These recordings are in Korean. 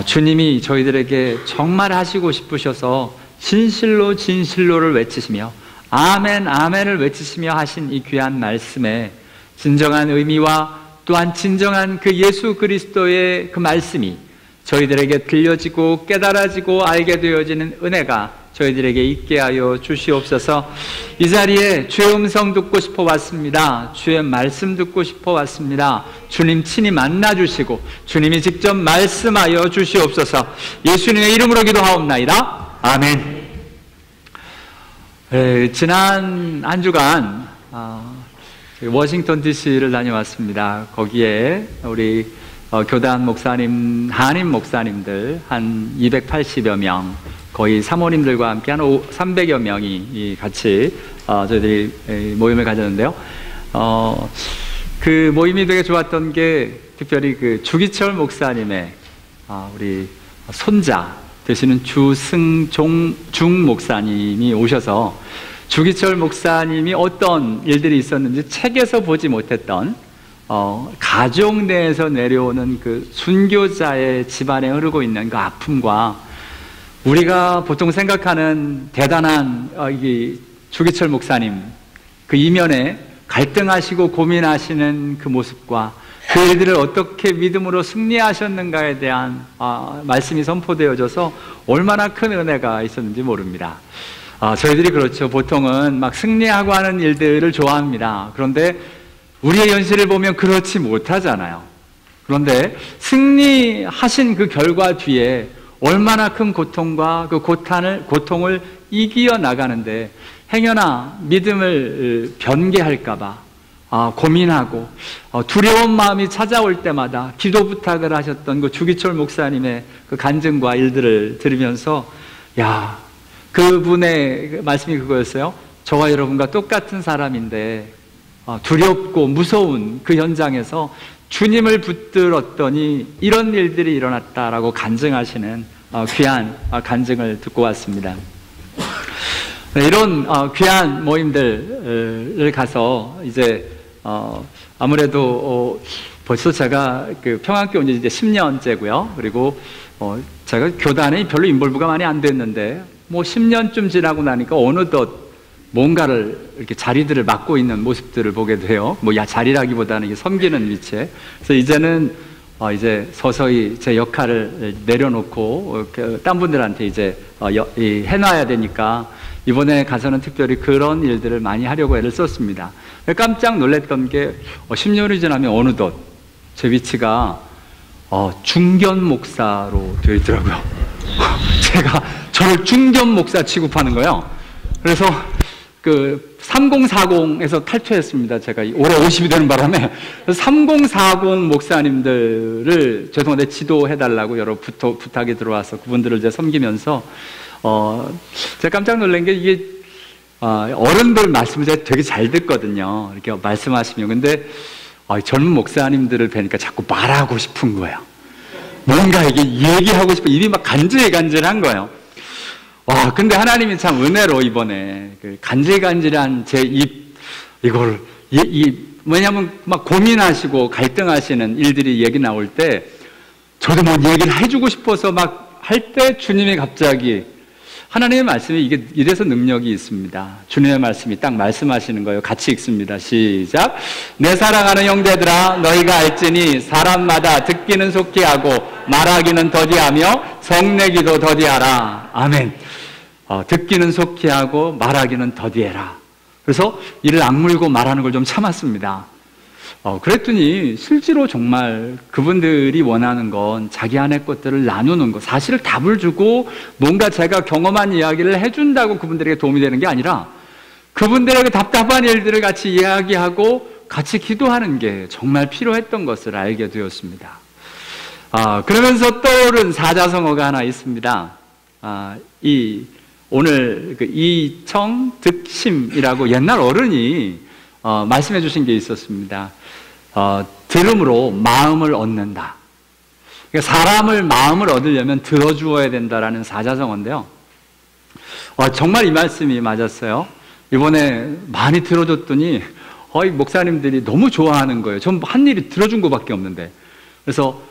주님이 저희들에게 정말 하시고 싶으셔서 진실로 진실로를 외치시며 아멘 아멘을 외치시며 하신 이 귀한 말씀에 진정한 의미와 또한 진정한 그 예수 그리스도의 그 말씀이 저희들에게 들려지고 깨달아지고 알게 되어지는 은혜가 저희들에게 있게 하여 주시옵소서. 이 자리에 주의 음성 듣고 싶어 왔습니다. 주의 말씀 듣고 싶어 왔습니다. 주님 친히 만나 주시고 주님이 직접 말씀하여 주시옵소서. 예수님의 이름으로 기도하옵나이다. 아멘. 지난 한 주간 워싱턴 DC를 다녀왔습니다. 거기에 우리 교단 목사님, 한인 목사님들 한 280여 명, 거의 사모님들과 함께 한 300여 명이 같이 저희들이 모임을 가졌는데요. 그 모임이 되게 좋았던 게 특별히 그 주기철 목사님의 우리 손자 되시는 주승종 목사님이 오셔서 주기철 목사님이 어떤 일들이 있었는지 책에서 보지 못했던 가족 내에서 내려오는 그 순교자의 집안에 흐르고 있는 그 아픔과 우리가 보통 생각하는 대단한 이 주기철 목사님 그 이면에 갈등하시고 고민하시는 그 모습과 그 일들을 어떻게 믿음으로 승리하셨는가에 대한 말씀이 선포되어져서 얼마나 큰 은혜가 있었는지 모릅니다. 저희들이 그렇죠. 보통은 막 승리하고 하는 일들을 좋아합니다. 그런데 우리의 현실을 보면 그렇지 못하잖아요. 그런데 승리하신 그 결과 뒤에 얼마나 큰 고통과 그 고통을 이겨 나가는데 행여나 믿음을 변개할까봐 고민하고 두려운 마음이 찾아올 때마다 기도 부탁을 하셨던 그 주기철 목사님의 그 간증과 일들을 들으면서 그분의 말씀이 그거였어요. 저와 여러분과 똑같은 사람인데 두렵고 무서운 그 현장에서 주님을 붙들었더니 이런 일들이 일어났다라고 간증하시는 귀한 간증을 듣고 왔습니다. 이런 귀한 모임들을 가서 이제 아무래도 벌써 제가 그 평안교회 온 지 이제 10년째고요. 그리고 제가 교단에 별로 인볼브가 많이 안 됐는데 10년쯤 지나고 나니까 어느덧 뭔가를 이렇게 자리들을 맡고 있는 모습들을 보게 돼요. 자리라기보다는 이게 섬기는 위치에. 그래서 이제는 이제 서서히 제 역할을 내려놓고 딴 분들한테 이제 해놔야 되니까 이번에 가서는 특별히 그런 일들을 많이 하려고 애를 썼습니다. 깜짝 놀랐던 게 10년이 지나면 어느덧 제 위치가 중견 목사로 되어 있더라고요. 제가 저를 중견 목사 취급하는 거예요. 그래서 그 3040에서 탈퇴했습니다. 제가 올해 50이 되는 바람에 3040 목사님들을 죄송한데 지도해달라고 여러 부탁이 들어와서 그분들을 이제 섬기면서 제가 깜짝 놀란 게 이게 어른들 말씀을 제가 되게 잘 듣거든요. 이렇게 말씀하시면. 근데 젊은 목사님들을 뵈니까 자꾸 말하고 싶은 거예요. 뭔가 이게 얘기하고 싶어. 입이 막 간질간질한 거예요. 근데 하나님이 참 은혜로 이번에 그 간질간질한 제 입, 이걸, 왜냐면 막 고민하시고 갈등하시는 일들이 얘기 나올 때 저도 뭐 얘기를 해주고 싶어서 막 할 때 주님이 갑자기 하나님의 말씀이 이게 이래서 능력이 있습니다. 주님의 말씀이 딱 말씀하시는 거예요. 같이 읽습니다. 시작. 내 사랑하는 형제들아 너희가 알지니 사람마다 듣기는 속히 하고 말하기는 더디하며 성내기도 더디하라. 아멘. 듣기는 속히 하고 말하기는 더디해라. 그래서 이를 악물고 말하는 걸 좀 참았습니다. 그랬더니 실제로 정말 그분들이 원하는 건 자기 안의 것들을 나누는 것, 사실 답을 주고 뭔가 제가 경험한 이야기를 해준다고 그분들에게 도움이 되는 게 아니라 그분들에게 답답한 일들을 같이 이야기하고 같이 기도하는 게 정말 필요했던 것을 알게 되었습니다. 그러면서 떠오른 사자성어가 하나 있습니다. 오늘 그 이청득심이라고 옛날 어른이 말씀해 주신 게 있었습니다. 들음으로 마음을 얻는다. 그러니까 사람을 마음을 얻으려면 들어주어야 된다라는 사자성어인데요. 정말 이 말씀이 맞았어요. 이번에 많이 들어줬더니 목사님들이 너무 좋아하는 거예요. 전 한 일이 들어준 것밖에 없는데. 그래서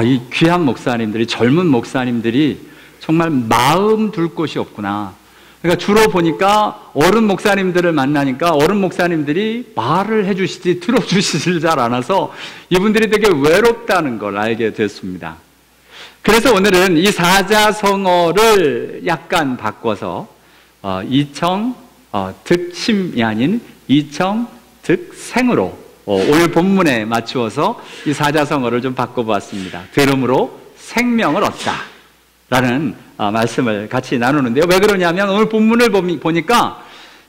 이 귀한 목사님들이, 젊은 목사님들이 정말 마음 둘 곳이 없구나. 그러니까 주로 보니까 어른 목사님들을 만나니까 어른 목사님들이 말을 해주시지 들어주시질 잘 않아서 이분들이 되게 외롭다는 걸 알게 됐습니다. 그래서 오늘은 이 사자성어를 약간 바꿔서 이청득심이 아닌 이청득생으로 오늘 본문에 맞추어서 이 사자성어를 좀 바꿔보았습니다. 들음으로 생명을 얻다 라는 말씀을 같이 나누는데요. 왜 그러냐면 오늘 본문을 보니까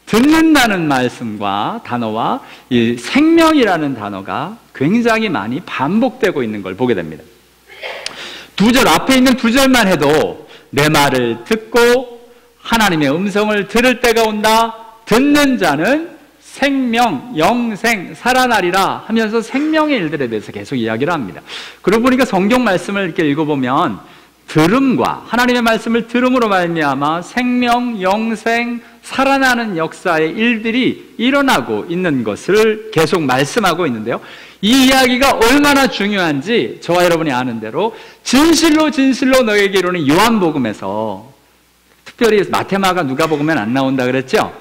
듣는다는 말씀과 단어와 이 생명이라는 단어가 굉장히 많이 반복되고 있는 걸 보게 됩니다. 두 절, 앞에 있는 두 절만 해도 내 말을 듣고 하나님의 음성을 들을 때가 온다. 듣는 자는 생명, 영생, 살아나리라 하면서 생명의 일들에 대해서 계속 이야기를 합니다. 그러고 보니까 성경 말씀을 이렇게 읽어보면 들음과 하나님의 말씀을 들음으로 말미암아 생명, 영생, 살아나는 역사의 일들이 일어나고 있는 것을 계속 말씀하고 있는데요. 이 이야기가 얼마나 중요한지 저와 여러분이 아는 대로 진실로 진실로 너에게 이르노니 요한복음에서, 특별히 마태마가 누가복음엔 안 나온다 그랬죠?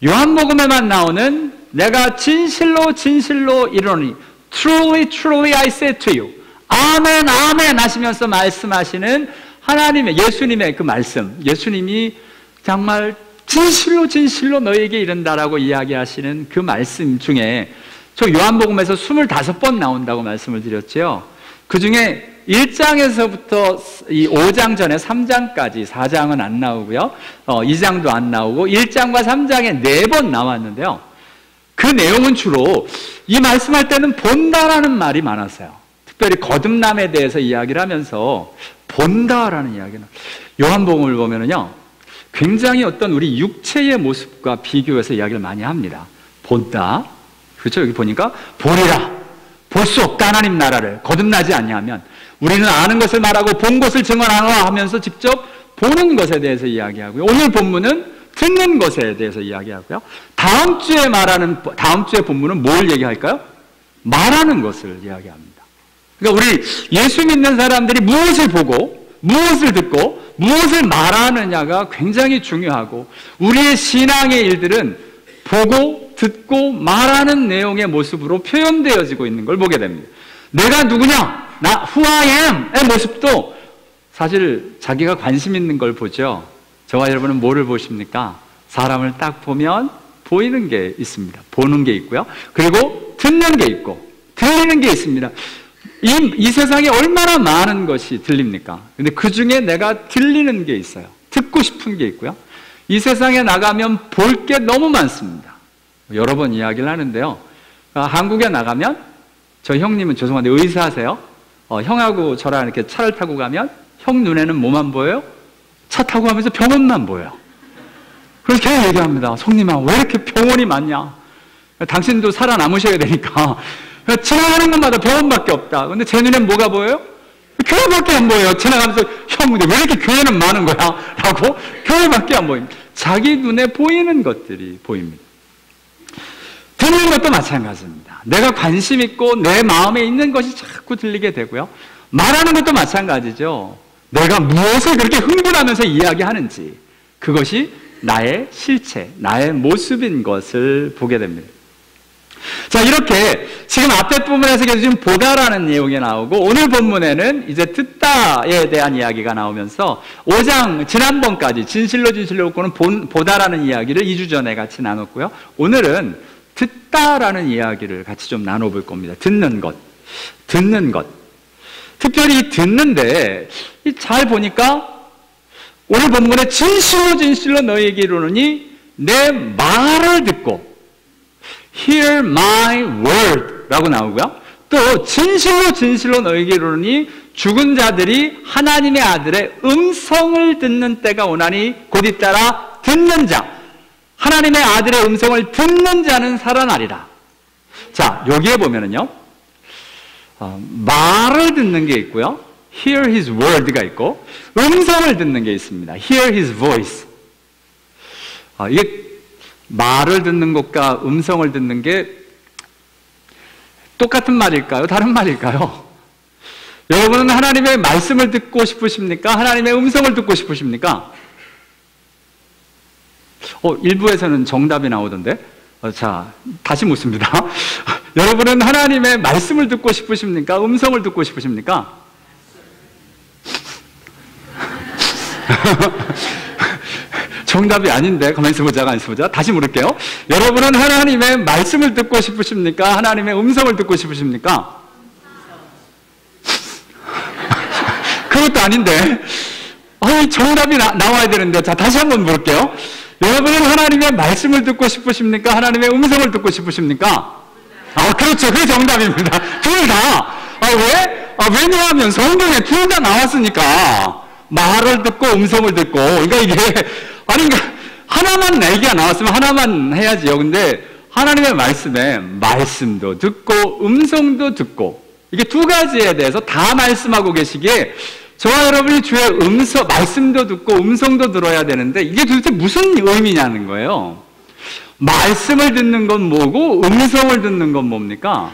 요한복음에만 나오는 내가 진실로 진실로 이르노니 Truly truly I say to you, 아멘 아멘 하시면서 말씀하시는 하나님의, 예수님의 그 말씀, 예수님이 정말 진실로 진실로 너에게 이른다라고 이야기하시는 그 말씀 중에 저 요한복음에서 25번 나온다고 말씀을 드렸죠. 그 중에 1장에서부터 이 5장 전에 3장까지 4장은 안 나오고요. 2장도 안 나오고 1장과 3장에 4번 나왔는데요. 그 내용은 주로 이 말씀할 때는 본다라는 말이 많았어요. 특별히 거듭남에 대해서 이야기를 하면서 본다라는 이야기는, 요한복음을 보면은요, 굉장히 어떤 우리 육체의 모습과 비교해서 이야기를 많이 합니다. 본다. 그렇죠? 여기 보니까 보리라. 볼 수 없다 하나님 나라를. 거듭나지 않냐면 우리는 아는 것을 말하고 본 것을 증언하노라 하면서 직접 보는 것에 대해서 이야기하고요. 오늘 본문은 듣는 것에 대해서 이야기하고요. 다음 주에 본문은 뭘 얘기할까요? 말하는 것을 이야기합니다. 그러니까 우리 예수 믿는 사람들이 무엇을 보고 무엇을 듣고 무엇을 말하느냐가 굉장히 중요하고, 우리의 신앙의 일들은 보고 듣고 말하는 내용의 모습으로 표현되어지고 있는 걸 보게 됩니다. 내가 누구냐? 나 who I am의 모습도 사실 자기가 관심 있는 걸 보죠. 저와 여러분은 뭐를 보십니까? 사람을 딱 보면 보이는 게 있습니다. 보는 게 있고요. 그리고 듣는 게 있고 들리는 게 있습니다. 이 세상에 얼마나 많은 것이 들립니까? 근데 그 중에 내가 들리는 게 있어요. 듣고 싶은 게 있고요. 이 세상에 나가면 볼 게 너무 많습니다. 여러 번 이야기를 하는데요. 한국에 나가면, 저 형님은 죄송한데 의사세요? 형하고 저랑 이렇게 차를 타고 가면 형 눈에는 뭐만 보여요? 차 타고 가면서 병원만 보여요. 그래서 걔 얘기합니다. 성님아, 왜 이렇게 병원이 많냐? 당신도 살아남으셔야 되니까 지나가는 곳마다 병원밖에 없다. 근데 제 눈엔 뭐가 보여요? 교회밖에 안 보여요. 지나가면서 형, 근데 왜 이렇게 교회는 많은 거야? 라고 교회밖에 안 보입니다. 자기 눈에 보이는 것들이 보입니다. 듣는 것도 마찬가지입니다. 내가 관심 있고 내 마음에 있는 것이 자꾸 들리게 되고요. 말하는 것도 마찬가지죠. 내가 무엇을 그렇게 흥분하면서 이야기하는지, 그것이 나의 실체, 나의 모습인 것을 보게 됩니다. 자, 이렇게 지금 앞에 부분에서 계속 지금 보다라는 내용이 나오고, 오늘 본문에는 이제 듣다에 대한 이야기가 나오면서 5장 지난번까지 진실로 진실로 듣고는 보다라는 이야기를 2주 전에 같이 나눴고요. 오늘은 듣다라는 이야기를 같이 좀 나눠볼 겁니다. 듣는 것. 특별히 듣는데 잘 보니까 오늘 본문에 진실로 진실로 너희에게 이르노니 내 말을 듣고 Hear my word 라고 나오고요. 또 진실로 진실로 너희에게 이르노니 죽은 자들이 하나님의 아들의 음성을 듣는 때가 오나니 곧 잇따라 듣는 자, 하나님의 아들의 음성을 듣는 자는 살아나리라. 자, 여기에 보면은요, 말을 듣는 게 있고요, Hear his word가 있고, 음성을 듣는 게 있습니다. Hear his voice. 이게 말을 듣는 것과 음성을 듣는 게 똑같은 말일까요? 다른 말일까요? 여러분은 하나님의 말씀을 듣고 싶으십니까? 하나님의 음성을 듣고 싶으십니까? 일부에서는 정답이 나오던데. 자, 다시 묻습니다. 여러분은 하나님의 말씀을 듣고 싶으십니까? 음성을 듣고 싶으십니까? 정답이 아닌데, 가만히 있어보자. 다시 물을게요. 여러분은 하나님의 말씀을 듣고 싶으십니까? 하나님의 음성을 듣고 싶으십니까? 그것도 아닌데. 정답이 나와야 되는데. 자, 다시 한번 물을게요. 여러분은 하나님의 말씀을 듣고 싶으십니까? 하나님의 음성을 듣고 싶으십니까? 그렇죠. 그게 정답입니다. 둘 다. 왜? 왜냐하면 성경에 둘 다 나왔으니까. 말을 듣고 음성을 듣고. 그러니까 이게, 그러니까 하나만 얘기가 나왔으면 하나만 해야지요. 근데 하나님의 말씀에 말씀도 듣고 음성도 듣고 이게 두 가지에 대해서 다 말씀하고 계시기에 저와 여러분이 주의 말씀도 듣고 음성도 들어야 되는데 이게 도대체 무슨 의미냐는 거예요. 말씀을 듣는 건 뭐고 음성을 듣는 건 뭡니까?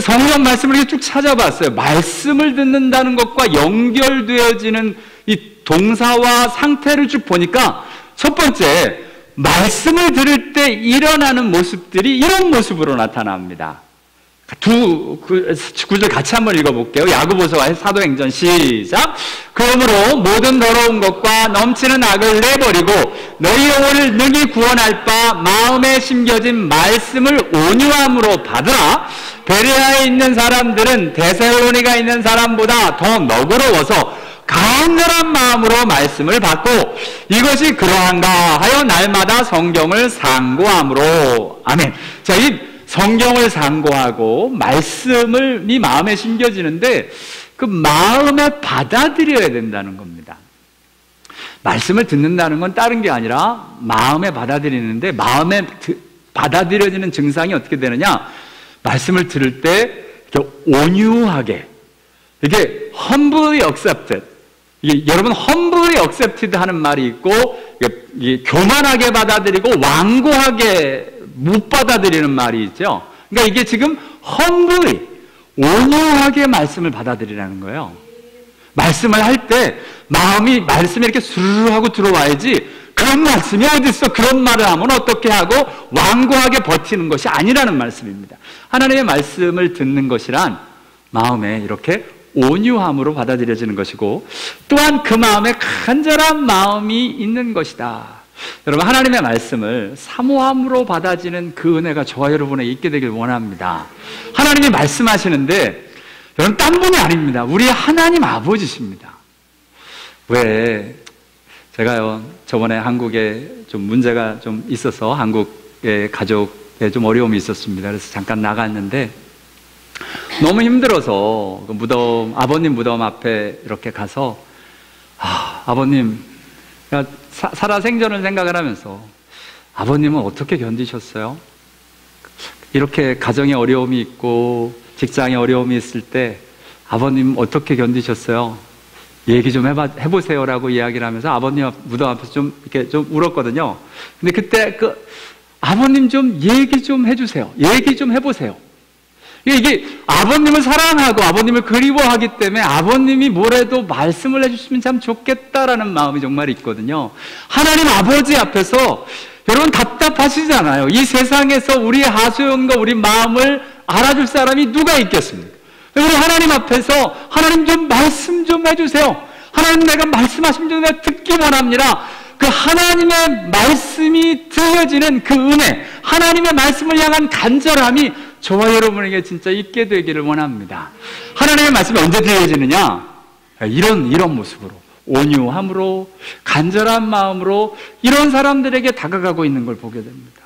성경 말씀을 이렇게 쭉 찾아봤어요. 말씀을 듣는다는 것과 연결되어지는 이 동사와 상태를 쭉 보니까 첫 번째, 말씀을 들을 때 일어나는 모습들이 이런 모습으로 나타납니다. 두 구절 같이 한번 읽어볼게요. 야고보서와 사도행전 시작. 그러므로 모든 더러운 것과 넘치는 악을 내버리고 너희 영혼을 능히 구원할 바 마음에 심겨진 말씀을 온유함으로 받으라. 베레아에 있는 사람들은 데살로니가 있는 사람보다 더 너그러워서 간절한 마음으로 말씀을 받고 이것이 그러한가 하여 날마다 성경을 상고함으로. 아멘. 자, 이 성경을 상고하고 말씀을 이 마음에 심겨지는데 그 마음에 받아들여야 된다는 겁니다. 말씀을 듣는다는 건 다른 게 아니라 마음에 받아들이는데 마음에 받아들여지는 증상이 어떻게 되느냐? 말씀을 들을 때 이렇게 온유하게 이게 humbly accepted. 여러분 humbly accepted 하는 말이 있고 이게 교만하게 받아들이고 완고하게 못 받아들이는 말이 있죠. 그러니까 이게 지금 humbly 온유하게 말씀을 받아들이라는 거예요. 말씀을 할 때 말씀이 이렇게 스르르 하고 들어와야지 그런 말씀이 어디 있어? 그런 말을 하면 어떻게 하고 완고하게 버티는 것이 아니라는 말씀입니다. 하나님의 말씀을 듣는 것이란 마음에 이렇게 온유함으로 받아들여지는 것이고 또한 그 마음에 간절한 마음이 있는 것이다. 여러분, 하나님의 말씀을 사모함으로 받아지는 그 은혜가 저와 여러분에 있게 되길 원합니다. 하나님이 말씀하시는데 여러분 딴 분이 아닙니다. 우리 하나님 아버지십니다. 왜? 제가요 저번에 한국에 좀 문제가 좀 있어서 한국의 가족에 좀 어려움이 있었습니다. 그래서 잠깐 나갔는데 너무 힘들어서 그 아버님 무덤 앞에 이렇게 가서 아버님, 살아생전을 생각을 하면서 아버님은 어떻게 견디셨어요? 이렇게 가정에 어려움이 있고 직장에 어려움이 있을 때 아버님 어떻게 견디셨어요? 얘기 좀 해보세요라고 이야기를 하면서 아버님 무덤 앞에서 좀 이렇게 좀 울었거든요. 근데 그때 아버님 좀 얘기 좀 해주세요. 얘기 좀 해보세요. 이게 아버님을 사랑하고 아버님을 그리워하기 때문에 아버님이 뭐래도 말씀을 해주시면 참 좋겠다라는 마음이 정말 있거든요. 하나님 아버지 앞에서 여러분 답답하시잖아요. 이 세상에서 우리 하소연과 우리 마음을 알아줄 사람이 누가 있겠습니까? 우리 하나님 앞에서 하나님 좀 말씀 좀 해주세요. 하나님 내가 말씀하시면 좀 내가 듣기 원합니다. 그 하나님의 말씀이 들려지는 그 은혜, 하나님의 말씀을 향한 간절함이 저와 여러분에게 진짜 있게 되기를 원합니다. 하나님의 말씀이 언제 들려지느냐? 이런 모습으로, 온유함으로, 간절한 마음으로 이런 사람들에게 다가가고 있는 걸 보게 됩니다.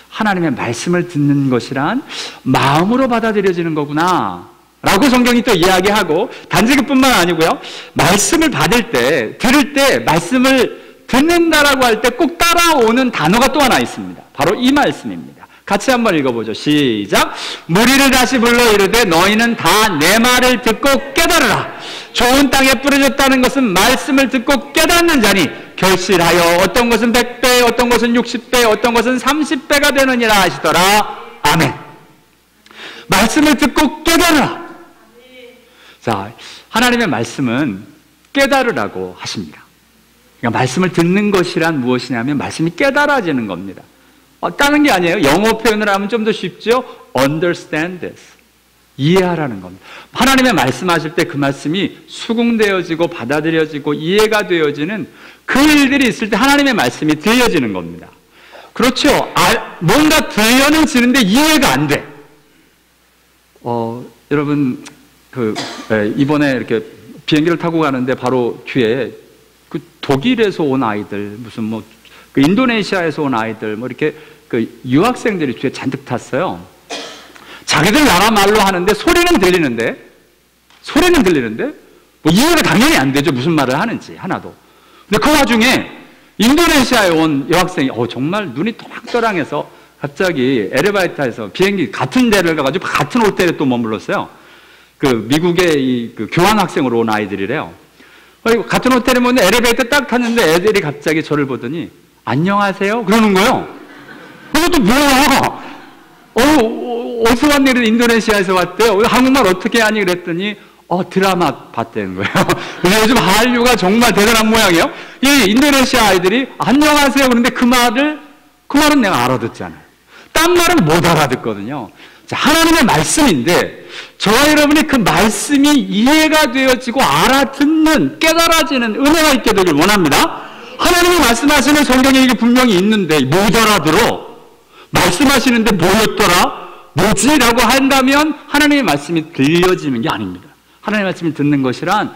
하나님의 말씀을 듣는 것이란 마음으로 받아들여지는 거구나 라고 성경이 또 이야기하고, 단지 그뿐만 아니고요, 말씀을 받을 때, 들을 때, 말씀을 듣는다라고 할 때 꼭 따라오는 단어가 또 하나 있습니다. 바로 이 말씀입니다. 같이 한번 읽어보죠. 시작. 무리를 다시 불러 이르되 너희는 다 내 말을 듣고 깨달으라. 좋은 땅에 뿌려졌다는 것은 말씀을 듣고 깨닫는 자니 결실하여 어떤 것은 100배, 어떤 것은 60배, 어떤 것은 30배가 되느니라 하시더라. 아멘. 말씀을 듣고 깨달으라. 자, 하나님의 말씀은 깨달으라고 하십니다. 그러니까 말씀을 듣는 것이란 무엇이냐면 말씀이 깨달아지는 겁니다. 다른 게 아니에요. 영어 표현을 하면 좀 더 쉽죠? Understand this. 이해하라는 겁니다. 하나님의 말씀하실 때 그 말씀이 수긍되어지고 받아들여지고 이해가 되어지는 그 일들이 있을 때 하나님의 말씀이 들려지는 겁니다. 그렇죠. 뭔가 들려는 지는데 이해가 안 돼. 여러분, 이번에 이렇게 비행기를 타고 가는데 바로 뒤에 그 독일에서 온 아이들, 무슨 그 인도네시아에서 온 아이들, 이렇게 그 유학생들이 뒤에 잔뜩 탔어요. 자기들 나라 말로 하는데 소리는 들리는데 이해가 당연히 안 되죠. 무슨 말을 하는지 하나도. 근데 그 와중에 인도네시아에 온 여학생이 정말 눈이 또락또락해서 갑자기 엘리베이터에서 비행기 같은 데를 가가지고 같은 호텔에 또 머물렀어요. 그 미국의 그 교환학생으로 온 아이들이래요. 그리고 같은 호텔에 모는 엘리베이터 딱 탔는데 애들이 갑자기 저를 보더니 안녕하세요 그러는 거예요. 그것도 뭐야? 어디서 왔니? 인도네시아에서 왔대요. 한국말 어떻게 하니? 그랬더니 드라마 봤다는 거예요. 그래서 요즘 한류가 정말 대단한 모양이에요. 이 인도네시아 아이들이 안녕하세요 그런데 그 말은 내가 알아듣잖아요. 딴 말은 못 알아듣거든요. 자, 하나님의 말씀인데 저와 여러분이 그 말씀이 이해가 되어지고 알아듣는, 깨달아지는 은혜가 있게 되길 원합니다. 하나님이 말씀하시는 성경에 이게 분명히 있는데 못 알아들어. 말씀하시는데 뭐였더라? 뭐지? 라고 한다면 하나님의 말씀이 들려지는 게 아닙니다. 하나님의 말씀을 듣는 것이란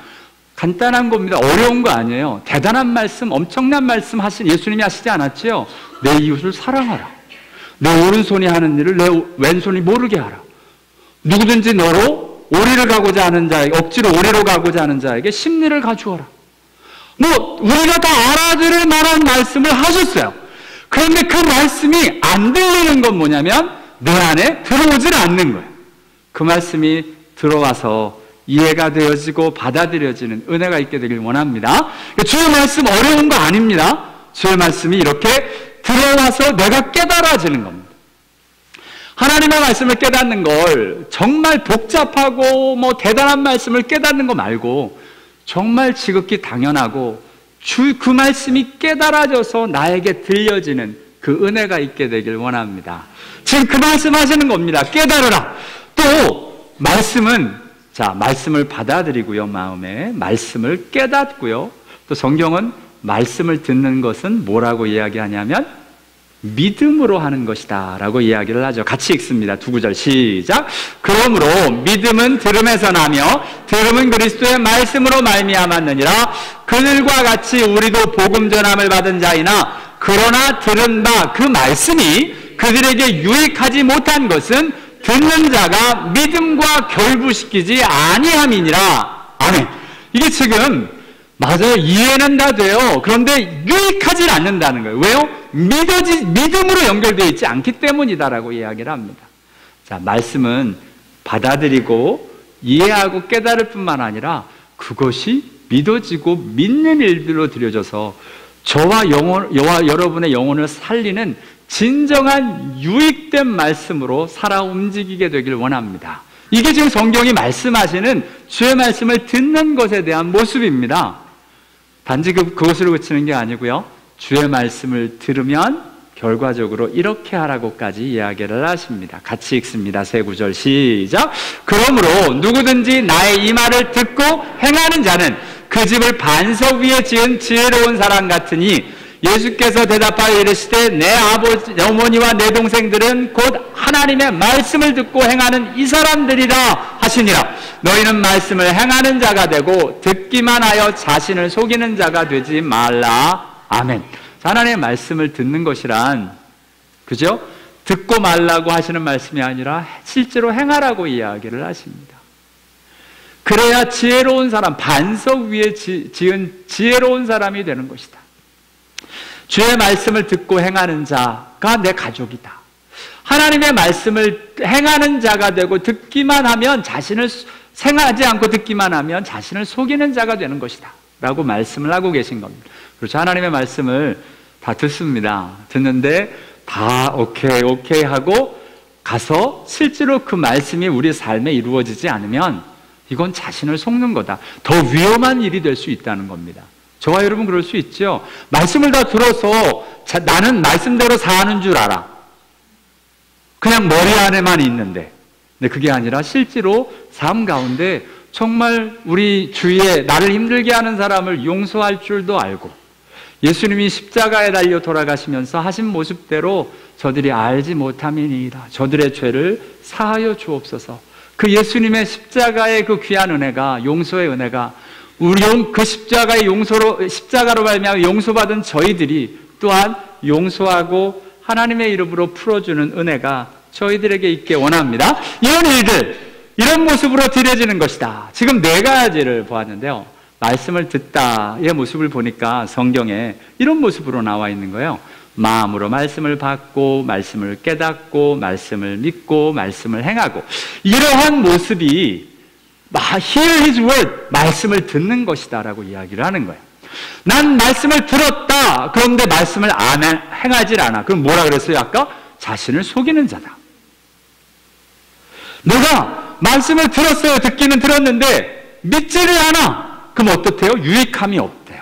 간단한 겁니다. 어려운 거 아니에요. 대단한 말씀, 엄청난 말씀 예수님이 하시지 않았지요? 내 이웃을 사랑하라. 내 오른손이 하는 일을 내 왼손이 모르게 하라. 누구든지 너로 오리를 가고자 하는 자에게, 억지로 오리로 가고자 하는 자에게 심리를 가주어라. 우리가 다 알아들을 만한 말씀을 하셨어요. 그런데 그 말씀이 안 들리는 건 뭐냐면 내 안에 들어오질 않는 거예요. 그 말씀이 들어와서 이해가 되어지고 받아들여지는 은혜가 있게 되길 원합니다. 주의 말씀 어려운 거 아닙니다. 주의 말씀이 이렇게 들어와서 내가 깨달아지는 겁니다. 하나님의 말씀을 깨닫는 걸 정말 복잡하고 대단한 말씀을 깨닫는 거 말고 정말 지극히 당연하고 그 말씀이 깨달아져서 나에게 들려지는 그 은혜가 있게 되길 원합니다. 지금 그 말씀 하시는 겁니다. 깨달으라. 또 말씀을 받아들이고요. 마음에 말씀을 깨닫고요. 또 성경은 말씀을 듣는 것은 뭐라고 이야기하냐면 믿음으로 하는 것이다 라고 이야기를 하죠. 같이 읽습니다. 두 구절 시작. 그러므로 믿음은 들음에서 나며 들음은 그리스도의 말씀으로 말미암았느니라. 그들과 같이 우리도 복음 전함을 받은 자이나 그러나 들은 바 그 말씀이 그들에게 유익하지 못한 것은 듣는 자가 믿음과 결부시키지 아니함이니라. 아멘. 이게 지금 맞아요. 이해는 다 돼요. 그런데 유익하지 않는다는 거예요. 왜요? 믿음으로 연결되어 있지 않기 때문이다라고 이야기를 합니다. 자, 말씀은 받아들이고 이해하고 깨달을 뿐만 아니라 그것이 믿어지고 믿는 일들로 들여져서 저와 여러분의 영혼을 살리는 진정한 유익된 말씀으로 살아 움직이게 되길 원합니다. 이게 지금 성경이 말씀하시는 주의 말씀을 듣는 것에 대한 모습입니다. 단지 그것으로 그치는 게 아니고요. 주의 말씀을 들으면 결과적으로 이렇게 하라고까지 이야기를 하십니다. 같이 읽습니다. 세 구절 시작. 그러므로 누구든지 나의 이 말을 듣고 행하는 자는 그 집을 반석 위에 지은 지혜로운 사람 같으니 예수께서 대답하여 이르시되 내 아버지, 어머니와 내 동생들은 곧 하나님의 말씀을 듣고 행하는 이 사람들이라 하시니라. 너희는 말씀을 행하는 자가 되고 듣기만 하여 자신을 속이는 자가 되지 말라. 아멘. 하나님의 말씀을 듣는 것이란, 그죠? 듣고 말라고 하시는 말씀이 아니라 실제로 행하라고 이야기를 하십니다. 그래야 지혜로운 사람, 반석 위에 지은 지혜로운 사람이 되는 것이다. 주의 말씀을 듣고 행하는 자가 내 가족이다. 하나님의 말씀을 행하는 자가 되고 듣기만 하면 자신을 생하지 않고 듣기만 하면 자신을 속이는 자가 되는 것이다 라고 말씀을 하고 계신 겁니다. 그렇죠. 하나님의 말씀을 다 듣습니다. 듣는데 다 오케이 하고 가서 실제로 그 말씀이 우리 삶에 이루어지지 않으면 이건 자신을 속는 거다. 더 위험한 일이 될 수 있다는 겁니다. 저와 여러분 그럴 수 있죠. 말씀을 다 들어서 나는 말씀대로 사는 줄 알아. 그냥 머리 안에만 있는데. 근데 그게 아니라 실제로 삶 가운데 정말 우리 주위에 나를 힘들게 하는 사람을 용서할 줄도 알고, 예수님이 십자가에 달려 돌아가시면서 하신 모습대로 저들이 알지 못함이니이다. 저들의 죄를 사하여 주옵소서. 그 예수님의 십자가의 그 귀한 은혜가, 용서의 은혜가 우리 그 십자가로 말미암아 용서받은 저희들이 또한 용서하고 하나님의 이름으로 풀어주는 은혜가 저희들에게 있게 원합니다. 이런 일들, 이런 모습으로 드려지는 것이다. 지금 4가지를 보았는데요. 말씀을 듣다의 모습을 보니까 성경에 이런 모습으로 나와 있는 거예요. 마음으로 말씀을 받고, 말씀을 깨닫고, 말씀을 믿고, 말씀을 행하고, 이러한 모습이 Hear His Word, 말씀을 듣는 것이다 라고 이야기를 하는 거예요. 난 말씀을 들었다. 그런데 말씀을 행하지 않아. 그럼 뭐라 그랬어요 아까? 자신을 속이는 자다. 내가 말씀을 들었어요. 듣기는 들었는데 믿지를 않아. 그럼 어떻대요? 유익함이 없대요.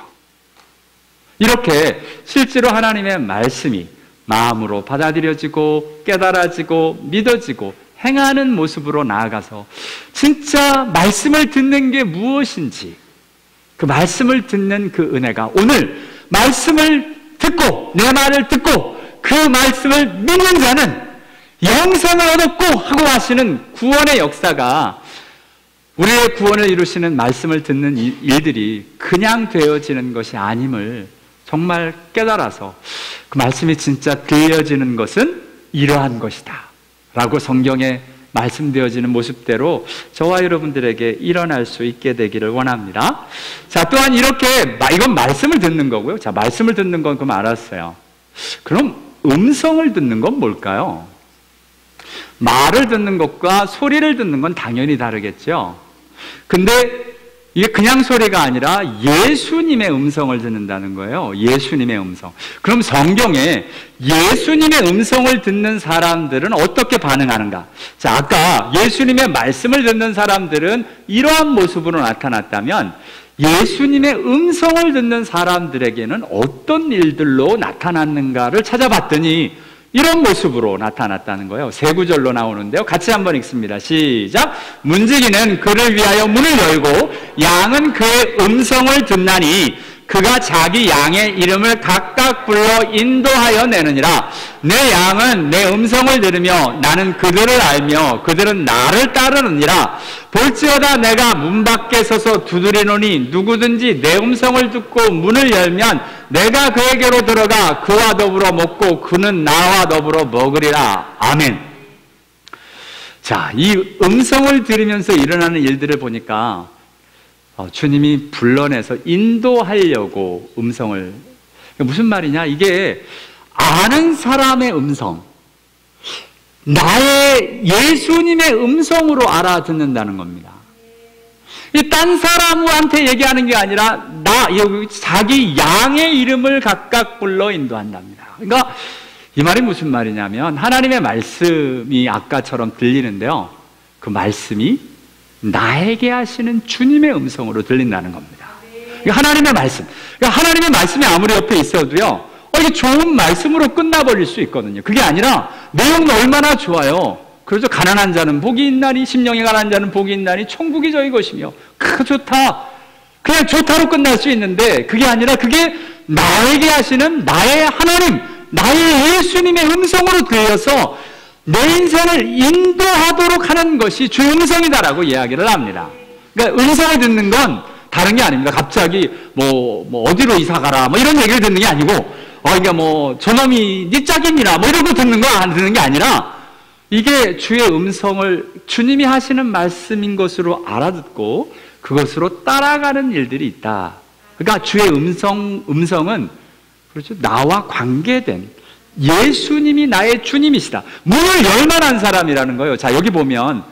이렇게 실제로 하나님의 말씀이 마음으로 받아들여지고 깨달아지고 믿어지고 행하는 모습으로 나아가서 진짜 말씀을 듣는 게 무엇인지, 그 말씀을 듣는 그 은혜가 오늘 말씀을 듣고 내 말을 듣고 그 말씀을 믿는 자는 영생을 얻었고 하고 하시는 구원의 역사가, 우리의 구원을 이루시는 말씀을 듣는 일들이 그냥 되어지는 것이 아님을 정말 깨달아서 그 말씀이 진짜 들려지는 것은 이러한 것이다 라고 성경에 말씀되어지는 모습대로 저와 여러분들에게 일어날 수 있게 되기를 원합니다. 자, 또한 이렇게, 이건 말씀을 듣는 거고요. 자, 말씀을 듣는 건 그럼 알았어요. 그럼 음성을 듣는 건 뭘까요? 말을 듣는 것과 소리를 듣는 건 당연히 다르겠죠. 근데 이게 그냥 소리가 아니라 예수님의 음성을 듣는다는 거예요. 예수님의 음성. 그럼 성경에 예수님의 음성을 듣는 사람들은 어떻게 반응하는가? 자, 아까 예수님의 말씀을 듣는 사람들은 이러한 모습으로 나타났다면 예수님의 음성을 듣는 사람들에게는 어떤 일들로 나타났는가를 찾아봤더니 이런 모습으로 나타났다는 거예요. 3구절로 나오는데요. 같이 한번 읽습니다. 시작. 문지기는 그를 위하여 문을 열고 양은 그의 음성을 듣나니 그가 자기 양의 이름을 각각 불러 인도하여 내느니라. 내 양은 내 음성을 들으며 나는 그들을 알며 그들은 나를 따르느니라. 볼지어다 내가 문 밖에 서서 두드리노니 누구든지 내 음성을 듣고 문을 열면 내가 그에게로 들어가 그와 더불어 먹고 그는 나와 더불어 먹으리라. 아멘. 자, 이 음성을 들으면서 일어나는 일들을 보니까 주님이 불러내서 인도하려고 음성을, 무슨 말이냐, 이게 아는 사람의 음성, 나의 예수님의 음성으로 알아듣는다는 겁니다. 이 딴 사람한테 얘기하는 게 아니라 자기 양의 이름을 각각 불러 인도한답니다. 그러니까 이 말이 무슨 말이냐면 하나님의 말씀이 아까처럼 들리는데요, 그 말씀이 나에게 하시는 주님의 음성으로 들린다는 겁니다. 하나님의 말씀. 하나님의 말씀이 아무리 옆에 있어도요, 이게 좋은 말씀으로 끝나버릴 수 있거든요. 그게 아니라 내용은 얼마나 좋아요. 그래서 가난한 자는 복이 있나니, 심령이 가난한 자는 복이 있나니 천국이 저희 것이며, 좋다. 그냥 좋다로 끝날 수 있는데 그게 아니라 그게 나에게 하시는 나의 하나님, 나의 예수님의 음성으로 들려서 내 인생을 인도하도록 하는 것이 주 음성이다라고 이야기를 합니다. 그러니까 음성을 듣는 건 다른 게 아닙니다. 갑자기 어디로 이사 가라 이런 얘기를 듣는 게 아니고, 그러니까 저놈이 네 짝입니다 이런 거 듣는 게 아니라 이게 주의 음성을 주님이 하시는 말씀인 것으로 알아듣고 그것으로 따라가는 일들이 있다. 그러니까 주의 음성은 그렇죠, 나와 관계된 예수님이 나의 주님이시다. 문을 열만한 사람이라는 거예요. 자, 여기 보면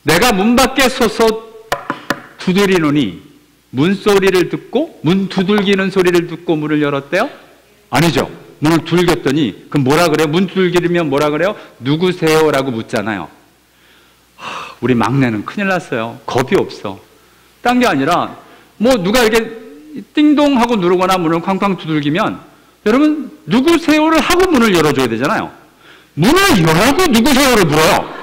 내가 문 밖에 서서 두드리노니, 문소리를 듣고 문 두들기는 소리를 듣고 문을 열었대요? 아니죠. 문을 두들겼더니 그럼 뭐라 그래요? 문 두들기면 뭐라 그래요? 누구세요? 라고 묻잖아요. 우리 막내는 큰일 났어요. 겁이 없어. 딴 게 아니라 뭐 누가 이렇게 띵동 하고 누르거나 문을 쾅쾅 두들기면 여러분 누구세요를 하고 문을 열어줘야 되잖아요. 문을 열고 누구세요를 물어요.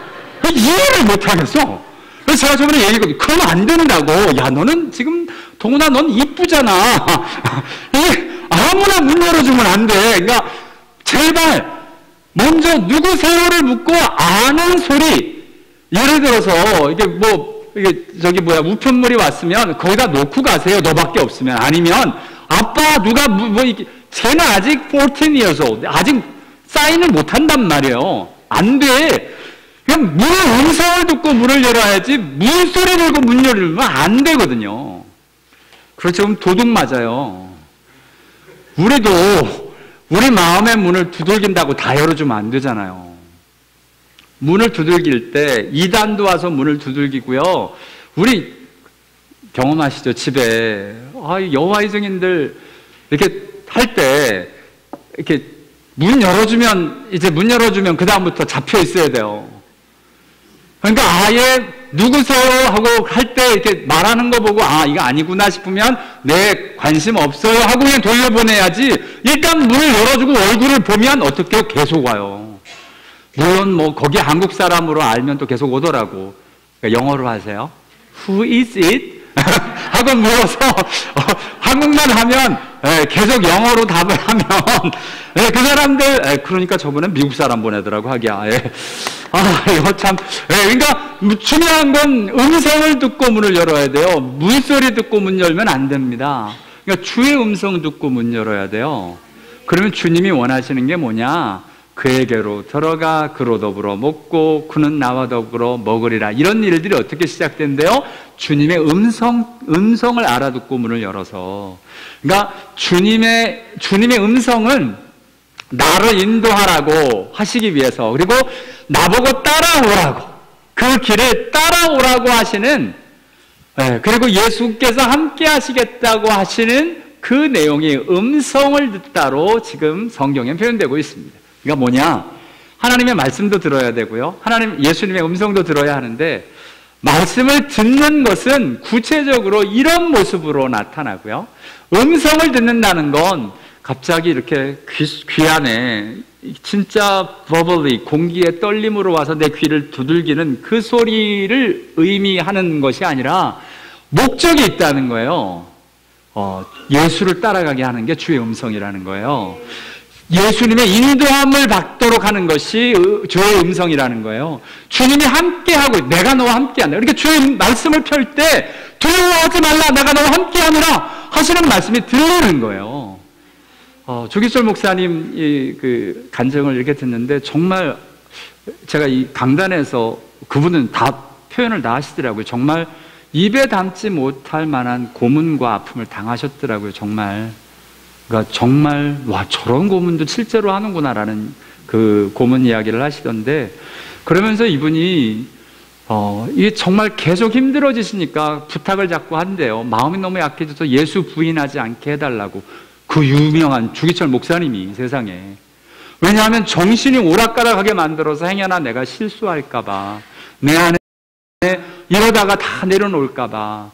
이해를 못하겠어. 그래서 제가 저번에 얘기했거든요. 그러면 안 된다고. 야, 너는 지금 동훈아 넌 이쁘잖아. 아무나 문 열어주면 안 돼. 그러니까 제발 먼저 누구세요를 묻고 아는 소리. 예를 들어서 이게 우편물이 왔으면 거기다 놓고 가세요. 너밖에 없으면. 아니면 아빠 누가 쟤는 아직 14 years old. 아직 사인을 못 한단 말이에요. 안 돼. 그냥 문의 음성을 듣고 문을 열어야지 문소리 들고 문 열면 안 되거든요. 그렇죠. 그럼 도둑 맞아요. 우리도 우리 마음의 문을 두들긴다고 다 열어주면 안 되잖아요. 문을 두들길 때 이단도 와서 문을 두들기고요. 우리 경험하시죠? 집에 여호와의 증인들 이렇게 할 때 이렇게 문 열어주면 그 다음부터 잡혀 있어야 돼요. 그러니까 아예 누구세요 하고 할 때 이렇게 말하는 거 보고 이거 아니구나 싶으면 네 관심 없어요 하고 그냥 돌려보내야지. 일단 문을 열어주고 얼굴을 보면 어떻게 계속 와요. 물론 뭐 거기 한국 사람으로 알면 또 계속 오더라고. 그러니까 영어로 하세요. Who is it? 하고 물어서 한국말 하면 계속 영어로 답을 하면 그 사람들 그러니까 저번엔 미국 사람 보내더라고 하기야. 이거 참. 그러니까 중요한 건 음성을 듣고 문을 열어야 돼요. 물소리 듣고 문 열면 안 됩니다. 그러니까 주의 음성 듣고 문 열어야 돼요. 그러면 주님이 원하시는 게 뭐냐? 그에게로 들어가 그로 더불어 먹고 그는 나와 더불어 먹으리라. 이런 일들이 어떻게 시작된대요? 주님의 음성을 알아듣고 문을 열어서. 그러니까 주님의 음성은 나를 인도하라고 하시기 위해서, 그리고 나보고 따라오라고, 그 길을 따라오라고 하시는, 그리고 예수께서 함께 하시겠다고 하시는 그 내용이 음성을 듣다로 지금 성경에 표현되고 있습니다. 그러니까 뭐냐? 하나님의 말씀도 들어야 되고요. 예수님의 음성도 들어야 하는데, 말씀을 듣는 것은 구체적으로 이런 모습으로 나타나고요. 음성을 듣는다는 건 갑자기 이렇게 귀 안에 진짜 버블리 공기의 떨림으로 와서 내 귀를 두들기는 그 소리를 의미하는 것이 아니라 목적이 있다는 거예요. 예수를 따라가게 하는 게 주의 음성이라는 거예요. 예수님의 인도함을 받도록 하는 것이 주의 음성이라는 거예요. 주님이 함께하고 내가 너와 함께한다. 그러니까 주의 말씀을 펼 때 두려워하지 말라, 내가 너와 함께하노라 하시는 말씀이 들리는 거예요. 조기철 목사님 그 간증을 이렇게 듣는데 정말 제가 이 강단에서 그분은 다 표현을 다 하시더라고요. 정말 입에 담지 못할 만한 고문과 아픔을 당하셨더라고요. 정말. 그러니까 정말 와 저런 고문도 실제로 하는구나라는 그 고문 이야기를 하시던데, 그러면서 이분이 이게 정말 계속 힘들어지시니까 부탁을 자꾸 한대요. 마음이 너무 약해져서 예수 부인하지 않게 해달라고. 그 유명한 주기철 목사님이 세상에. 왜냐하면 정신이 오락가락하게 만들어서 행여나 내가 실수할까봐, 내 안에 이러다가 다 내려놓을까봐,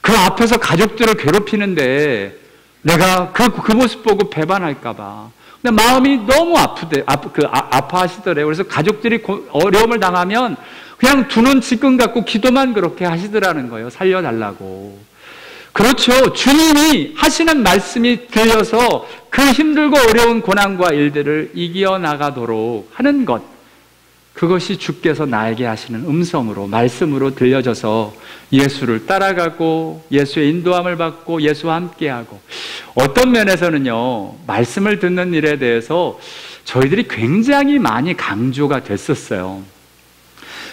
그 앞에서 가족들을 괴롭히는데 내가 그 모습 보고 배반할까봐. 근데 마음이 너무 아파하시더래요. 그래서 가족들이 어려움을 당하면 그냥 두 눈 지끈 갖고 기도만 그렇게 하시더라는 거예요. 살려달라고. 그렇죠. 주님이 하시는 말씀이 들려서 그 힘들고 어려운 고난과 일들을 이겨나가도록 하는 것, 그것이 주께서 나에게 하시는 음성으로, 말씀으로 들려져서 예수를 따라가고 예수의 인도함을 받고 예수와 함께하고. 어떤 면에서는요, 말씀을 듣는 일에 대해서 저희들이 굉장히 많이 강조가 됐었어요.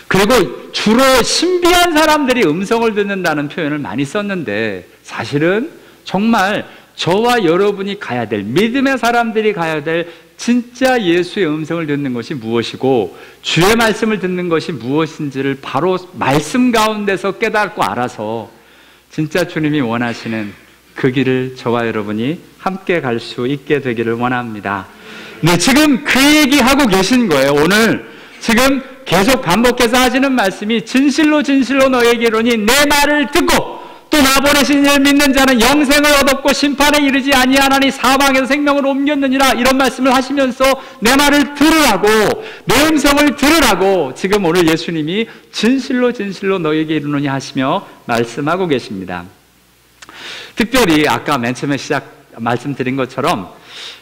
그리고 주로 신비한 사람들이 음성을 듣는다는 표현을 많이 썼는데, 사실은 정말 저와 여러분이 가야 될, 믿음의 사람들이 가야 될 진짜 예수의 음성을 듣는 것이 무엇이고 주의 말씀을 듣는 것이 무엇인지를 바로 말씀 가운데서 깨닫고 알아서 진짜 주님이 원하시는 그 길을 저와 여러분이 함께 갈 수 있게 되기를 원합니다. 네, 지금 그 얘기하고 계신 거예요. 오늘 지금 계속 반복해서 하시는 말씀이 진실로 진실로 너에게 이르노니 내 말을 듣고 또 나 보내신 이를 믿는 자는 영생을 얻었고 심판에 이르지 아니하나니 사망에서 생명으로 옮겼느니라. 이런 말씀을 하시면서 내 말을 들으라고, 내 음성을 들으라고 지금 오늘 예수님이 진실로 진실로 너에게 이르노니 하시며 말씀하고 계십니다. 특별히 아까 맨 처음에 말씀드린 것처럼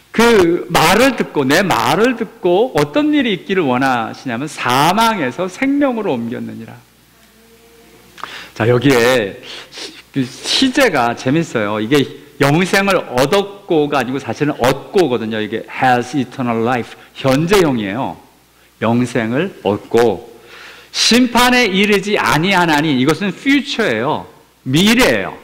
그 말을 듣고, 내 말을 듣고 어떤 일이 있기를 원하시냐면 사망에서 생명으로 옮겼느니라. 자, 여기에 시제가 재밌어요. 이게 영생을 얻었고가 아니고 사실은 얻고거든요. 이게 has eternal life, 현재형이에요. 영생을 얻고 심판에 이르지 아니하나니, 이것은 future예요. 미래예요.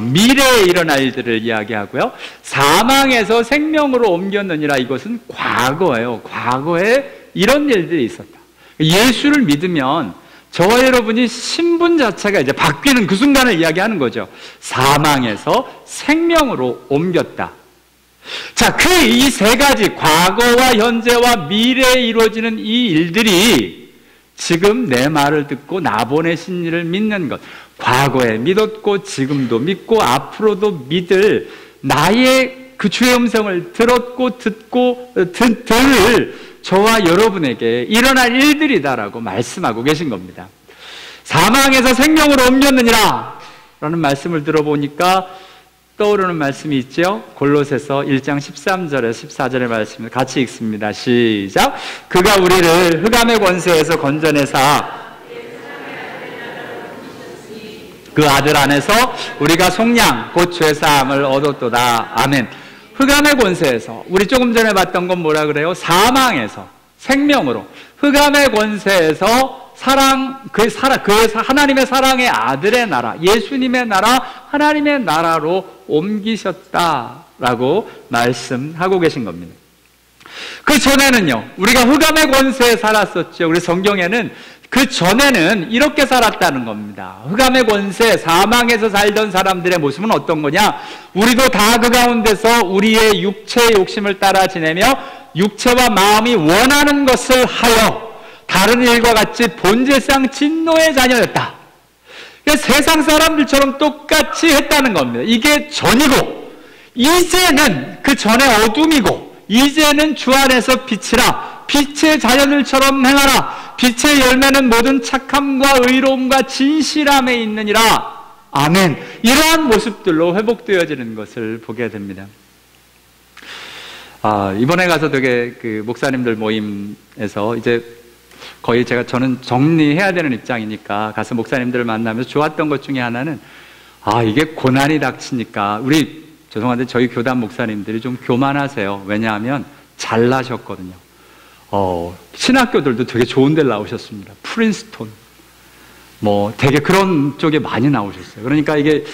미래에 일어날 일들을 이야기하고요. 사망에서 생명으로 옮겼느니라, 이것은 과거예요. 과거에 이런 일들이 있었다. 예수를 믿으면 저와 여러분이 신분 자체가 이제 바뀌는 그 순간을 이야기하는 거죠. 사망에서 생명으로 옮겼다. 자, 이 세 가지, 과거와 현재와 미래에 이루어지는 이 일들이 지금 내 말을 듣고 나 보내신 이를 믿는 것, 과거에 믿었고 지금도 믿고 앞으로도 믿을 나의 그 주의 음성을 들었고 듣고 들을 저와 여러분에게 일어날 일들이다라고 말씀하고 계신 겁니다. 사망에서 생명으로 옮겼느니라 라는 말씀을 들어보니까 떠오르는 말씀이 있죠. 골로새서 1장 13절에서 14절의 말씀을 같이 읽습니다. 시작. 그가 우리를 흑암의 권세에서 건져내사 그 아들 안에서 우리가 속량 곧 죄사함을 얻었도다. 아멘. 흑암의 권세에서, 우리 조금 전에 봤던 건 뭐라 그래요? 사망에서 생명으로, 흑암의 권세에서 하나님의 사랑의 아들의 나라, 예수님의 나라, 하나님의 나라로 옮기셨다라고 말씀하고 계신 겁니다. 그 전에는요, 우리가 흑암의 권세에 살았었죠. 우리 성경에는 그 전에는 이렇게 살았다는 겁니다. 흑암의 권세, 사망에서 살던 사람들의 모습은 어떤 거냐? 우리도 다 그 가운데서 우리의 육체의 욕심을 따라 지내며 육체와 마음이 원하는 것을 하여 다른 일과 같이 본질상 진노의 자녀였다. 세상 사람들처럼 똑같이 했다는 겁니다. 이게 전이고, 이제는 그 전에 어둠이고, 이제는 주 안에서 빛이라. 빛의 자녀들처럼 행하라. 빛의 열매는 모든 착함과 의로움과 진실함에 있느니라. 아멘. 이러한 모습들로 회복되어지는 것을 보게 됩니다. 이번에 가서 되게 그 목사님들 모임에서 이제 거의 저는 정리해야 되는 입장이니까 가서 목사님들을 만나면서 좋았던 것 중에 하나는, 이게 고난이 닥치니까 죄송한데 저희 교단 목사님들이 좀 교만하세요. 왜냐하면 잘나셨거든요. 신학교들도 되게 좋은 데를 나오셨습니다. 프린스톤, 되게 그런 쪽에 많이 나오셨어요. 그러니까 이게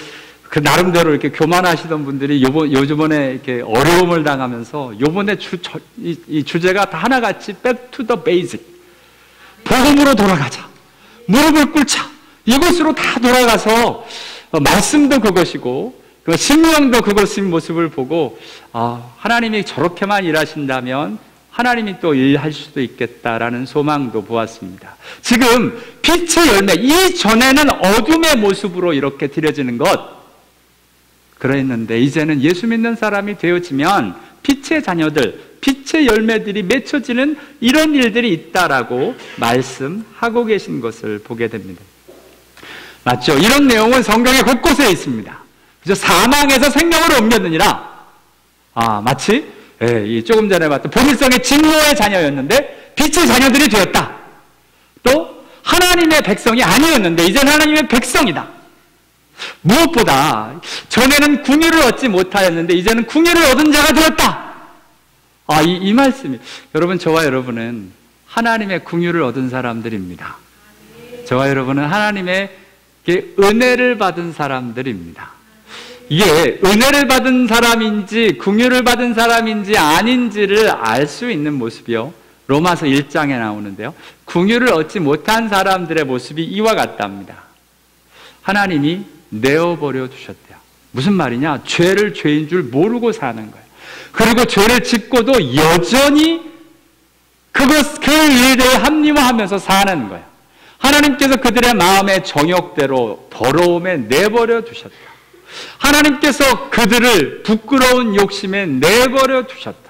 그 나름대로 이렇게 교만하시던 분들이 요즘에 이렇게 어려움을 당하면서 요번에 이 주제가 다 하나같이 back to the basic. 복음으로 돌아가자. 무릎을 꿇자. 이것으로 다 돌아가서 말씀도 그것이고 심령도 그것의 모습을 보고 하나님이 저렇게만 일하신다면 하나님이 또 일할 수도 있겠다라는 소망도 보았습니다. 지금 빛의 열매, 이전에는 어둠의 모습으로 이렇게 드려지는 것 그랬는데 이제는 예수 믿는 사람이 되어지면 빛의 자녀들, 빛의 열매들이 맺혀지는 이런 일들이 있다라고 말씀하고 계신 것을 보게 됩니다. 맞죠? 이런 내용은 성경의 곳곳에 있습니다. 그죠? 사망에서 생명으로 옮겼느니라. 마치 조금 전에 봤던 본질성의 진노의 자녀였는데 빛의 자녀들이 되었다. 또 하나님의 백성이 아니었는데 이제는 하나님의 백성이다. 무엇보다 전에는 궁유를 얻지 못하였는데 이제는 궁유를 얻은 자가 되었다. 이 말씀이, 여러분, 저와 여러분은 하나님의 궁유를 얻은 사람들입니다. 저와 여러분은 하나님의 은혜를 받은 사람들입니다. 이게 은혜를 받은 사람인지 긍휼을 받은 사람인지 아닌지를 알 수 있는 모습이요, 로마서 1장에 나오는데요, 긍휼을 얻지 못한 사람들의 모습이 이와 같답니다. 하나님이 내어버려 두셨대요. 무슨 말이냐? 죄를 죄인 줄 모르고 사는 거예요. 그리고 죄를 짓고도 여전히 그 그리대에 합리화하면서 사는 거야. 하나님께서 그들의 마음의 정욕대로 더러움에 내버려 두셨다. 하나님께서 그들을 부끄러운 욕심에 내버려 두셨다.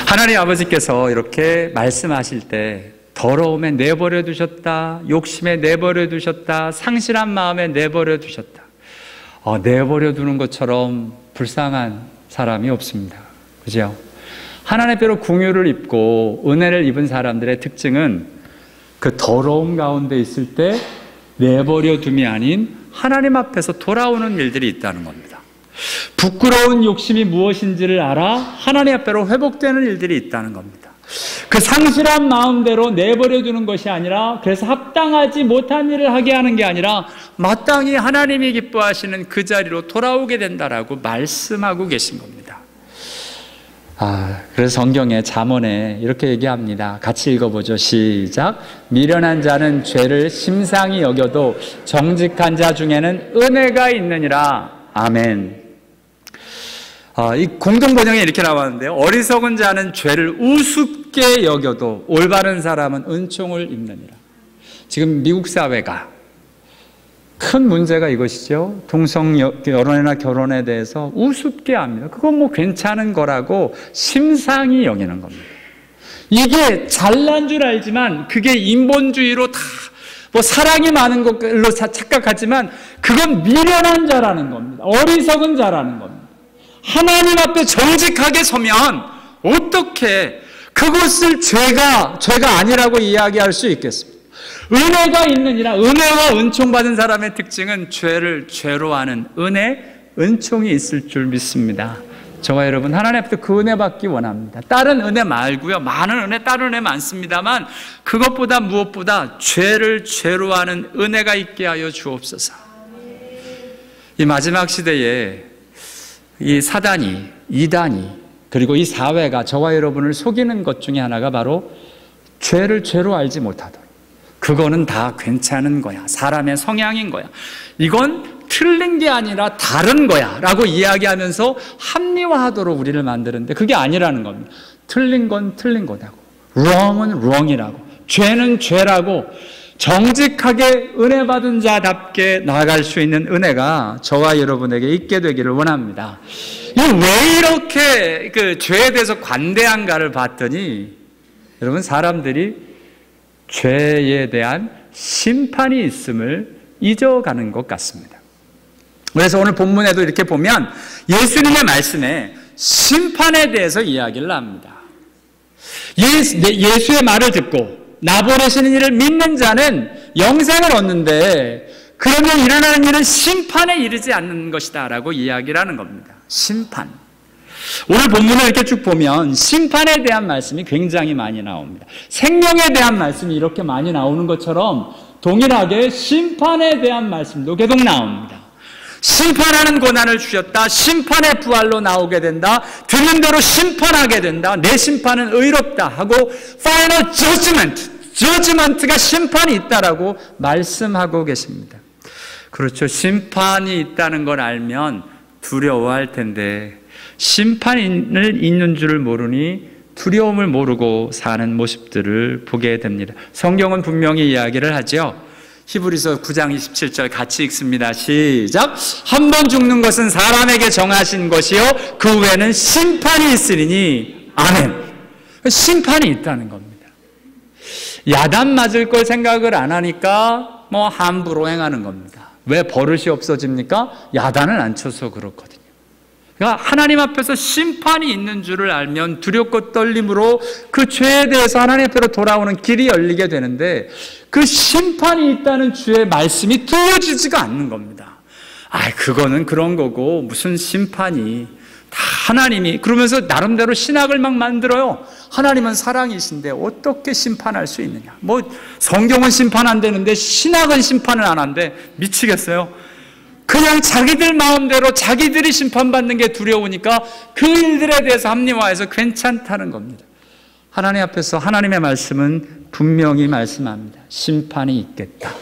하나님 아버지께서 이렇게 말씀하실 때 더러움에 내버려 두셨다, 욕심에 내버려 두셨다, 상실한 마음에 내버려 두셨다. 내버려 두는 것처럼 불쌍한 사람이 없습니다. 그죠? 하나님께로 긍휼을 입고 은혜를 입은 사람들의 특징은 그 더러움 가운데 있을 때 내버려 둠이 아닌 하나님 앞에서 돌아오는 일들이 있다는 겁니다. 부끄러운 욕심이 무엇인지를 알아 하나님 앞에로 회복되는 일들이 있다는 겁니다. 그 상실한 마음대로 내버려 두는 것이 아니라, 그래서 합당하지 못한 일을 하게 하는 게 아니라 마땅히 하나님이 기뻐하시는 그 자리로 돌아오게 된다라고 말씀하고 계신 겁니다. 그래서 성경에 잠언에 이렇게 얘기합니다. 같이 읽어보죠. 시작. 미련한 자는 죄를 심상히 여겨도 정직한 자 중에는 은혜가 있느니라. 아멘. 이 공동번역에 이렇게 나왔는데요. 어리석은 자는 죄를 우습게 여겨도 올바른 사람은 은총을 입느니라. 지금 미국 사회가 큰 문제가 이것이죠. 동성 결혼이나 결혼에 대해서 우습게 합니다. 그건 뭐 괜찮은 거라고 심상히 여기는 겁니다. 이게 잘난 줄 알지만 그게 인본주의로 다 뭐 사랑이 많은 것로 착각하지만 그건 미련한 자라는 겁니다. 어리석은 자라는 겁니다. 하나님 앞에 정직하게 서면 어떻게 그것을 죄가 아니라고 이야기할 수 있겠습니까? 은혜가 있느니라. 은혜와 은총 받은 사람의 특징은 죄를 죄로 하는 은총이 있을 줄 믿습니다. 저와 여러분 하나님 앞에 그 은혜 받기 원합니다. 다른 은혜 말고요. 많은 은혜, 다른 은혜 많습니다만 그것보다 무엇보다 죄를 죄로 하는 은혜가 있게 하여 주옵소서. 이 마지막 시대에 이 사단이, 이단이, 그리고 이 사회가 저와 여러분을 속이는 것 중에 하나가 바로 죄를 죄로 알지 못하도록. 그거는 다 괜찮은 거야. 사람의 성향인 거야. 이건 틀린 게 아니라 다른 거야 라고 이야기하면서 합리화하도록 우리를 만드는데 그게 아니라는 겁니다. 틀린 건 틀린 거라고, wrong은 wrong이라고, 죄는 죄라고 정직하게 은혜 받은 자답게 나아갈 수 있는 은혜가 저와 여러분에게 있게 되기를 원합니다. 왜 이렇게 그 죄에 대해서 관대한가를 봤더니 여러분 사람들이 죄에 대한 심판이 있음을 잊어가는 것 같습니다. 그래서 오늘 본문에도 이렇게 보면 예수님의 말씀에 심판에 대해서 이야기를 합니다. 예수의 말을 듣고 나 보내시는 이를 믿는 자는 영생을 얻는데 그러면 일어나는 일은 심판에 이르지 않는 것이다 라고 이야기를 하는 겁니다. 심판. 오늘 본문을 이렇게 쭉 보면 심판에 대한 말씀이 굉장히 많이 나옵니다. 생명에 대한 말씀이 이렇게 많이 나오는 것처럼 동일하게 심판에 대한 말씀도 계속 나옵니다. 심판하는 고난을 주셨다. 심판의 부활로 나오게 된다. 듣는 대로 심판하게 된다. 내 심판은 의롭다 하고 final judgment가 심판이 있다라고 말씀하고 계십니다. 그렇죠. 심판이 있다는 걸 알면 두려워할 텐데 심판을 있는 줄을 모르니 두려움을 모르고 사는 모습들을 보게 됩니다. 성경은 분명히 이야기를 하죠. 히브리서 9장 27절 같이 읽습니다. 시작. 한 번 죽는 것은 사람에게 정하신 것이요 그 후에는 심판이 있으리니 아멘. 심판이 있다는 겁니다. 야단 맞을 걸 생각을 안 하니까 뭐 함부로 행하는 겁니다. 왜 버릇이 없어집니까? 야단을 안 쳐서 그렇거든요. 그러니까 하나님 앞에서 심판이 있는 줄을 알면 두렵고 떨림으로 그 죄에 대해서 하나님 앞으로 돌아오는 길이 열리게 되는데 그 심판이 있다는 주의 말씀이 들려지지가 않는 겁니다. 그거는 그런 거고 무슨 심판이, 다 하나님이 그러면서 나름대로 신학을 막 만들어요. 하나님은 사랑이신데 어떻게 심판할 수 있느냐. 뭐 성경은 심판 안 되는데 신학은 심판을 안 한대. 미치겠어요. 그냥 자기들 마음대로 자기들이 심판받는 게 두려우니까 그 일들에 대해서 합리화해서 괜찮다는 겁니다. 하나님 앞에서 하나님의 말씀은 분명히 말씀합니다. 심판이 있겠다.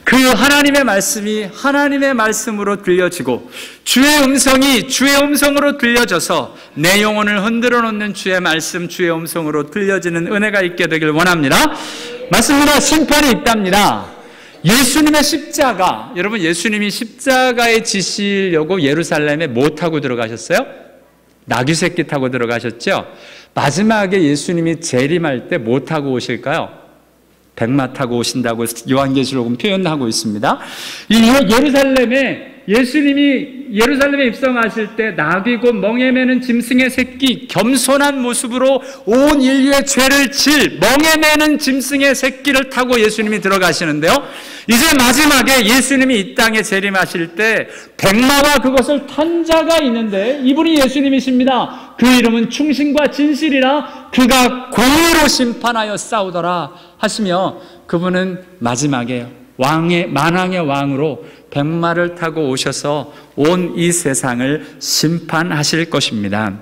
그 하나님의 말씀이 하나님의 말씀으로 들려지고 주의 음성이 주의 음성으로 들려져서 내 영혼을 흔들어 놓는 주의 말씀, 주의 음성으로 들려지는 은혜가 있게 되길 원합니다. 맞습니다. 심판이 있답니다. 예수님의 십자가, 여러분 예수님이 십자가에 지시려고 예루살렘에 뭐 타고 들어가셨어요? 나귀 새끼 타고 들어가셨죠? 마지막에 예수님이 재림할 때 뭐 타고 오실까요? 백마 타고 오신다고 요한계시록은 표현하고 있습니다. 이 예수님이 예루살렘에 입성하실 때 나귀고 멍에 매는 짐승의 새끼, 겸손한 모습으로 온 인류의 죄를 질 멍에 매는 짐승의 새끼를 타고 예수님이 들어가시는데요. 이제 마지막에 예수님이 이 땅에 재림하실 때 백마와 그것을 탄 자가 있는데 이분이 예수님이십니다. 그 이름은 충신과 진실이라 그가 공의로 심판하여 싸우더라 하시며 그분은 마지막에 만왕의 왕으로 백마를 타고 오셔서 온 이 세상을 심판하실 것입니다.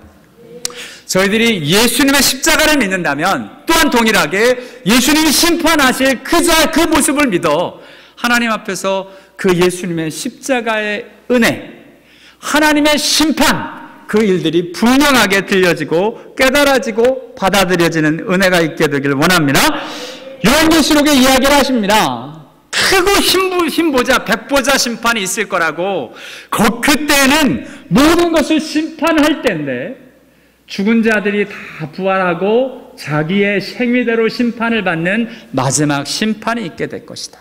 저희들이 예수님의 십자가를 믿는다면 또한 동일하게 예수님이 심판하실 그 모습을 믿어 하나님 앞에서 그 예수님의 십자가의 은혜, 하나님의 심판, 그 일들이 분명하게 들려지고 깨달아지고 받아들여지는 은혜가 있게 되길 원합니다. 요한계시록에 이야기를 하십니다. 크고 힘보자 백보자 심판이 있을 거라고. 그때는 모든 것을 심판할 때인데 죽은 자들이 다 부활하고 자기의 행위대로 심판을 받는 마지막 심판이 있게 될 것이다.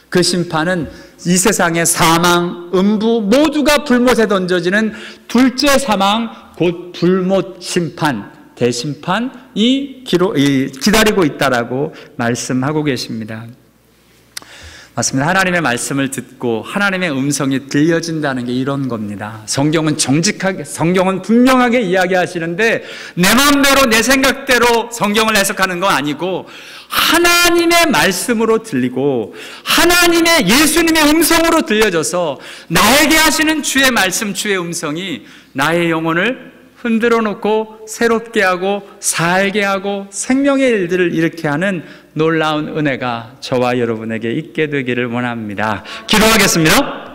그 심판은 이 세상의 사망, 음부 모두가 불못에 던져지는 둘째 사망, 곧 불못 심판, 대심판이 기다리고 있다라고 말씀하고 계십니다. 맞습니다. 하나님의 말씀을 듣고 하나님의 음성이 들려진다는 게 이런 겁니다. 성경은 분명하게 이야기하시는데 내 마음대로 내 생각대로 성경을 해석하는 거 아니고 하나님의 말씀으로 들리고 하나님의 예수님의 음성으로 들려져서 나에게 하시는 주의 말씀, 주의 음성이 나의 영혼을 흔들어 놓고 새롭게 하고 살게 하고 생명의 일들을 일으키게 하는 놀라운 은혜가 저와 여러분에게 있게 되기를 원합니다. 기도하겠습니다.